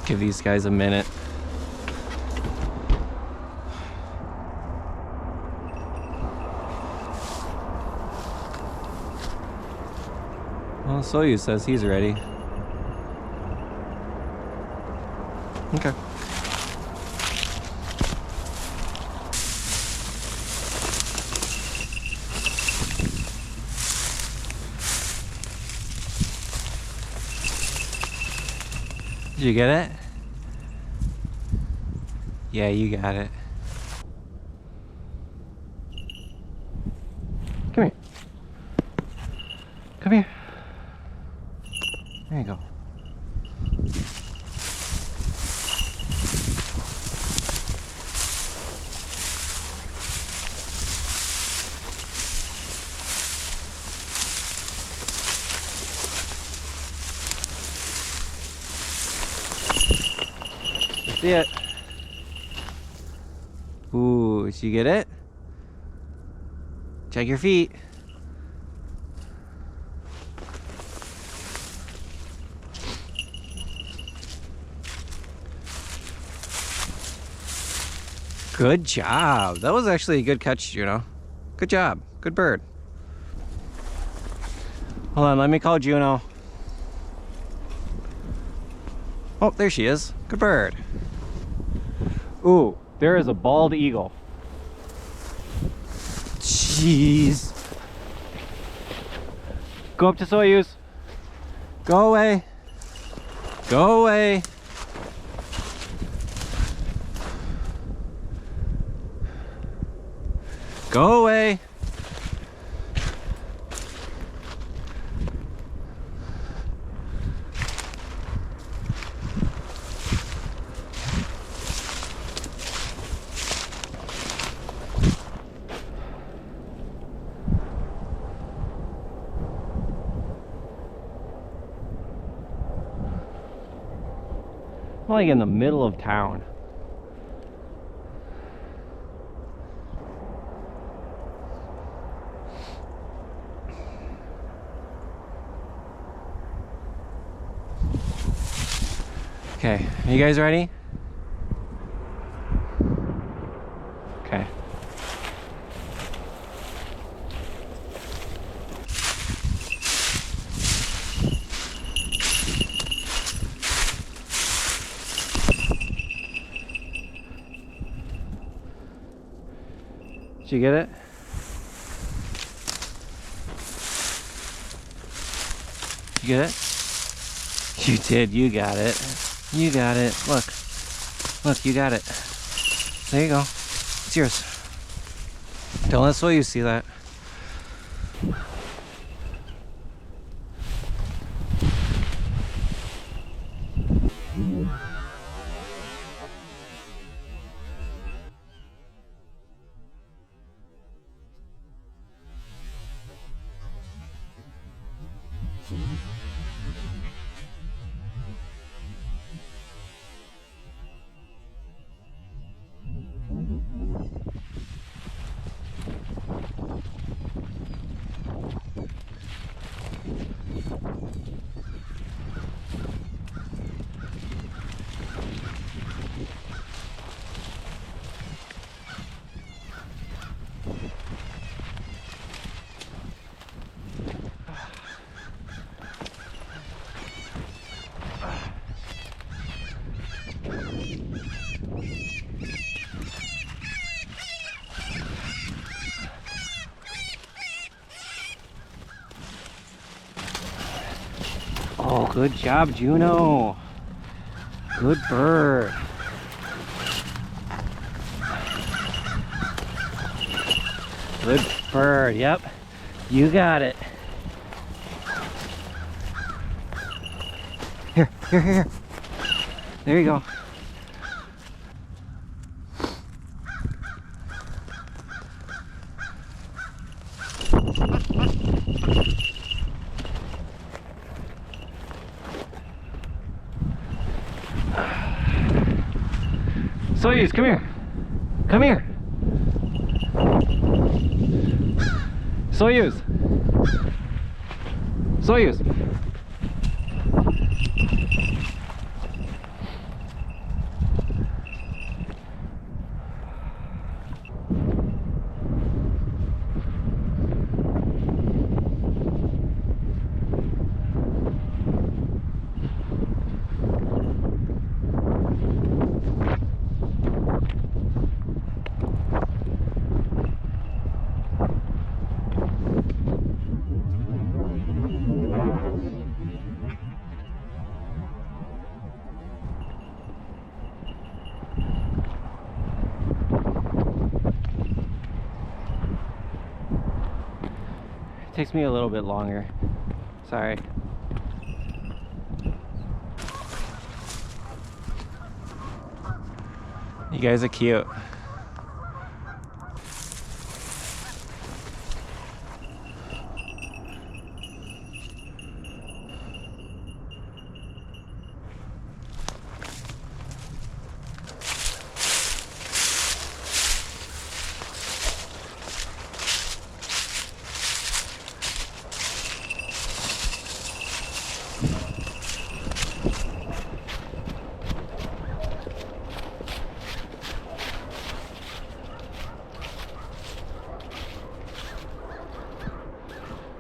Give these guys a minute. Well, Soyuz says he's ready. Okay. Did you get it? Yeah, you got it. Come here. Come here. There you go. See it. Ooh, did you get it? Check your feet. Good job. That was actually a good catch, Juno. Good job. Good bird. Hold on, let me call Juno. Oh, there she is. Good bird. Ooh, there is a bald eagle. Jeez. Go up to Soyuz. Go away. Go away. Go away. I'm like in the middle of town. Okay, are you guys ready? Okay. Did you get it? You get it? You did, you got it. You got it. Look. Look, you got it. There you go. It's yours. Don't let Soyuz see that. Oh, good job, Juno. Good bird. Good bird, yep. You got it. Here, here, here. There you go. Soyuz, come here. Come here. Soyuz. Soyuz. Takes me a little bit longer. Sorry. You guys are cute.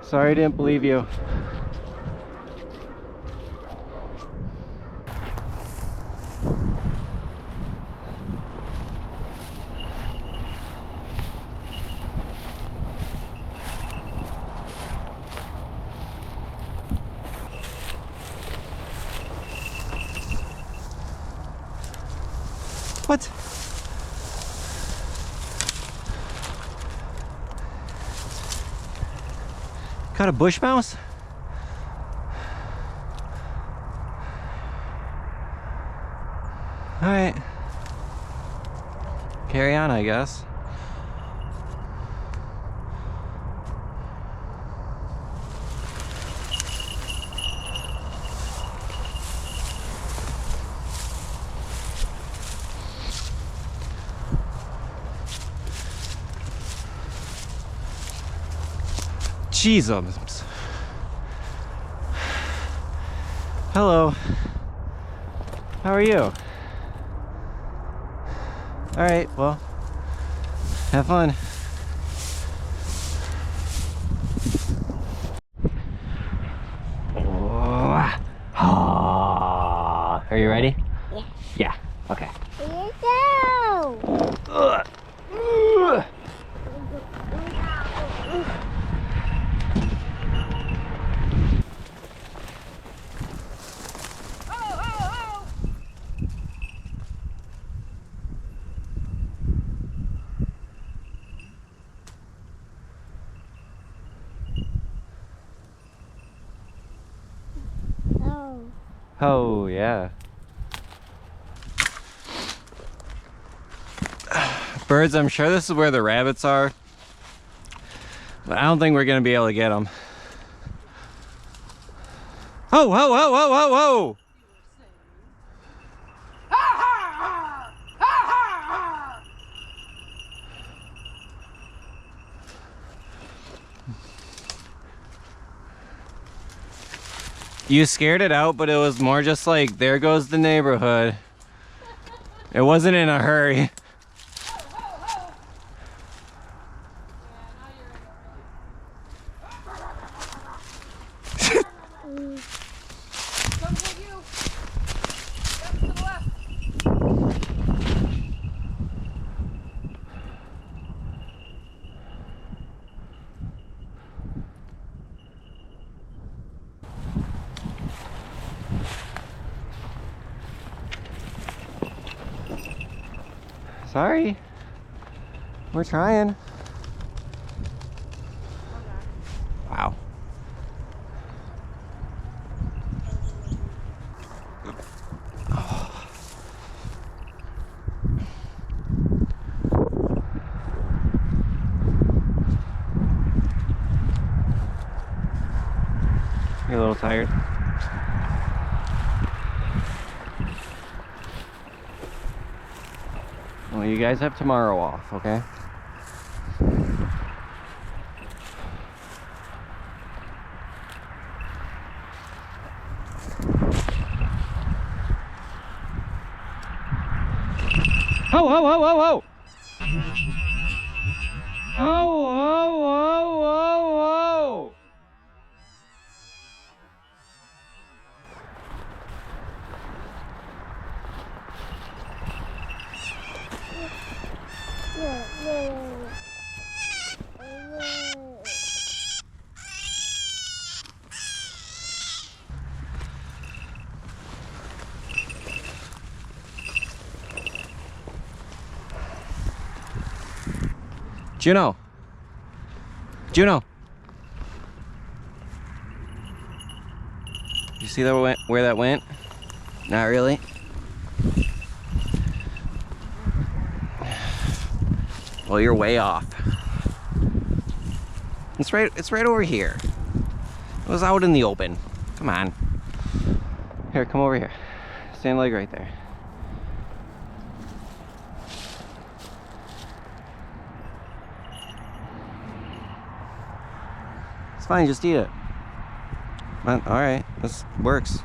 Sorry I didn't believe you. What? Caught a bush mouse? All right. Carry on, I guess. Jesus. Hello. How are you? All right, well, have fun. Are you ready? Yeah. Yeah, okay. Here you go. Oh, yeah. Birds, I'm sure this is where the rabbits are, but I don't think we're gonna be able to get them. Oh, whoa, whoa, whoa, whoa, whoa! You scared it out, but it was more just like, there goes the neighborhood. It wasn't in a hurry. Sorry. We're trying. Wow. You're a little tired. Well, you guys have tomorrow off, okay? Oh, oh, oh, oh, oh! Oh, oh, oh, oh, oh! Juno. Juno. You see that where that went? Not really. Well, you're way off. It's right over here. It was out in the open. Come on. Here, come over here. Stand like right there. It's fine, just eat it. All right, this works.